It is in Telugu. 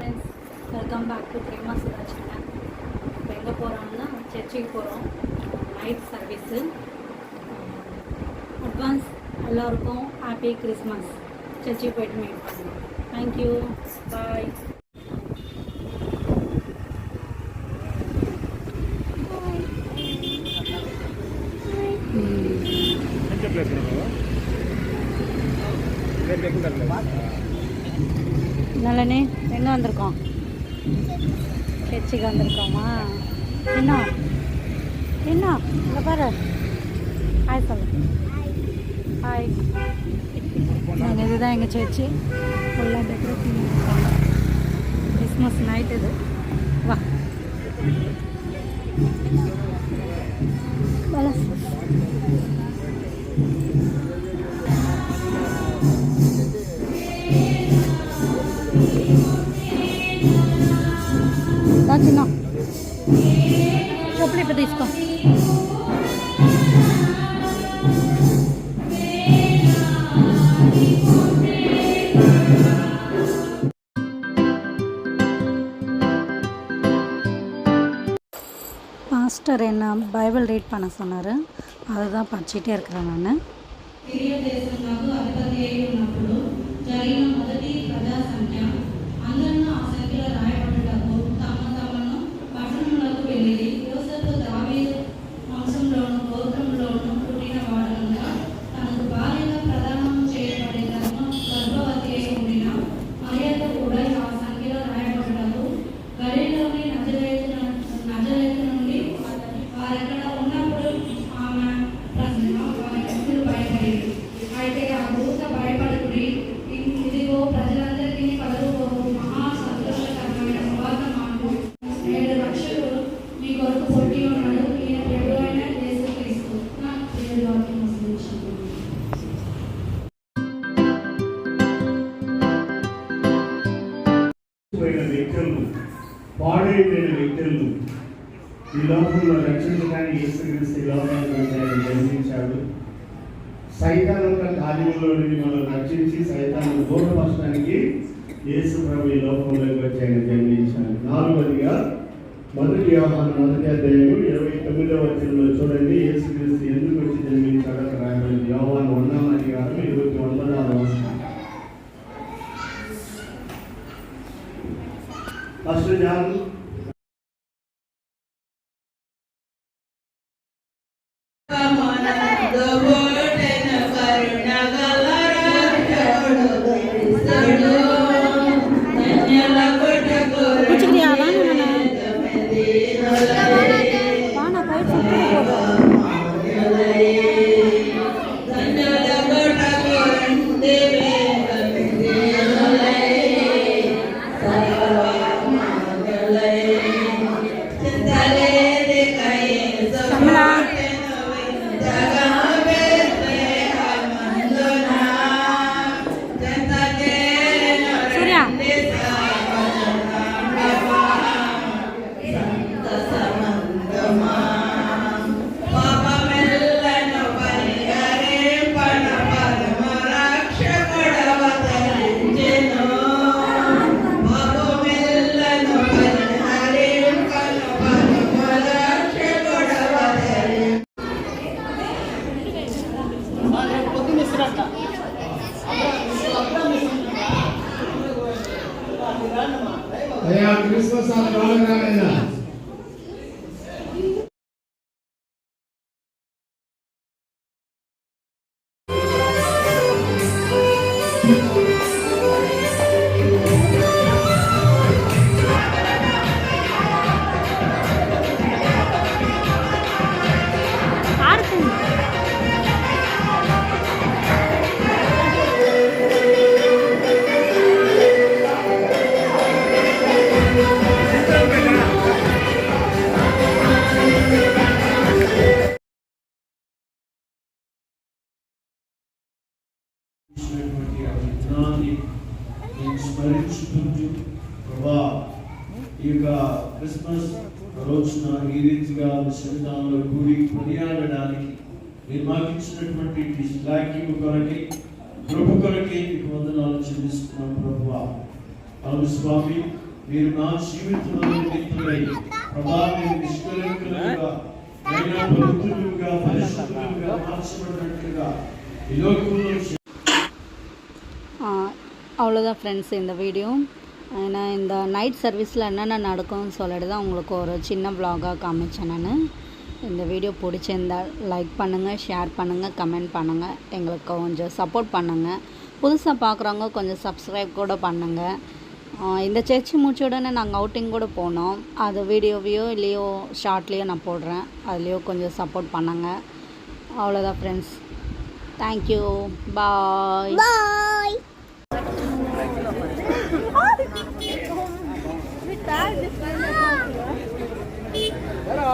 Friends, welcome back to Prema Sudha channel. இப்போ எங்கே போகிறோம்னா சர்ச்சுக்கு போகிறோம். Night service. அட்வான்ஸ் எல்லோருக்கும் ஹாப்பி கிறிஸ்மஸ். சர்ச்சுக்கு போய்ட்டு மீட் பண்ணுவோம். தேங்க்யூ, பாய். நல்லனே எங்கே வந்திருக்கோம்? சர்ச்சுக்கு வந்திருக்கோமா? என்ன என்ன இங்கே பாரு, ஹாய் சொல்லு. ஹாய். நாங்கள் இதுதான் எங்கள் சர்ச்சு. ஃபுல்லாக டெக்கரேட் பண்ணியிருக்காங்க. கிறிஸ்மஸ் நைட் இது. வா చిన్న చెప్పులు ఇప్పుడు తీసుకో. பாஸ்டர் என்ன பைபிள் ரீட் பண்ண சொன்னார். அதுதான் படிச்சுட்டே இருக்கிறேன் நான். జరిగిన మొదటి ప్రజా సంఖ్య అందరూ ఆ సంఖ్యలో రాయబడుటకు తమ తమను పట్టణములకు వెళ్ళి యోసేపు దావీదు వంశంలోను గోత్రంలోను పుట్టిన వాడుగా తనకు భార్యగా ప్రదానం చేయబడే గర్భవతి అయి ఉండిన మరియకు కూడా ఆ సంఖ్యలో రాయబడుటకు గలిలలోని నజరేతు నుండి వారెక్కడ ఉన్నప్పుడు ఆమె వారి భయపడింది. అయితే ఆ దూత భయపడుకుని ఇదిగో ప్రజలందరికీ కలుగుబోవు మహా సంతోషకరమైన సువార్త మాకు నేడు రక్షకుడు మీ కొరకు పుట్టి ఉన్నాడు, ఈయన ప్రభు అయిన యేసుక్రీస్తు. నా దేవుడి వాక్యం ముగించుకుంటున్నాను. పాడైపోయిన వ్యక్తులను ఈ లోకంలో రక్షించడానికి యేసుక్రీస్తు ఈ లోకానికి జన్మించాడు. సైతాన్ యొక్క కార్యంలో నుండి మనం రక్షించి సైతాన్ని దూరపరచడానికి యేసు ప్రభు ఈ లోకంలోకి వచ్చి ఆయన జన్మించాడు. 4వదిగా 1 యోహాను 1వ అధ్యాయము 29వ వచనంలో చూడండి, యేసుక్రీస్తు ఎందుకు వచ్చి జన్మించాడో అక్కడ రాయబడింది. యోహాను 1వ అధ్యాయం 29వ వచనం. ఫస్ట్ జాన్ క్రిస్మస్ రాలేదా? స్మరించుకుంటూ ప్రభా ఈ యొక్క క్రిస్మస్ రోజున ఈ రీతిగా సంతానంలో కూడి కొనియాడడానికి మీరు మాకు ఇచ్చినటువంటి భాగ్యం కొరకి కృప కొరకి మీకు వందనాలు చెల్లిస్తున్నాం ప్రభువా. అవును స్వామి, మీరు నా జీవితంలో నిమిత్తమై ప్రభా మీరు నిష్కలంకులుగా పవిత్రులుగా పరిశుద్ధులుగా మార్చబడినట్లుగా ఈ లోకంలో அவ்வளோதான் ஃப்ரெண்ட்ஸ் இந்த வீடியோ. நான் இந்த நைட் சர்வீஸில் என்னென்ன நடக்கும்னு சொல்லிட்டு தான் உங்களுக்கு ஒரு சின்ன vlog-ஆக காமிச்சேன் நான். இந்த வீடியோ பிடிச்சிருந்தால் லைக் பண்ணுங்கள், ஷேர் பண்ணுங்கள், கமெண்ட் பண்ணுங்கள், எங்களுக்கு கொஞ்சம் சப்போர்ட் பண்ணுங்கள். புதுசாக பார்க்குறவங்க கொஞ்சம் சப்ஸ்கிரைப் கூட பண்ணுங்கள். இந்த சர்ச்சு முடிச்ச உடனே நாங்கள் அவுட்டிங் கூட போனோம். அது வீடியோவையோ இல்லையோ ஷார்ட்லேயோ நான் போடுறேன், அதுலேயோ கொஞ்சம் சப்போர்ட் பண்ணுங்கள். அவ்வளோதான் ஃப்ரெண்ட்ஸ். தேங்க்யூ, பாய். Hello.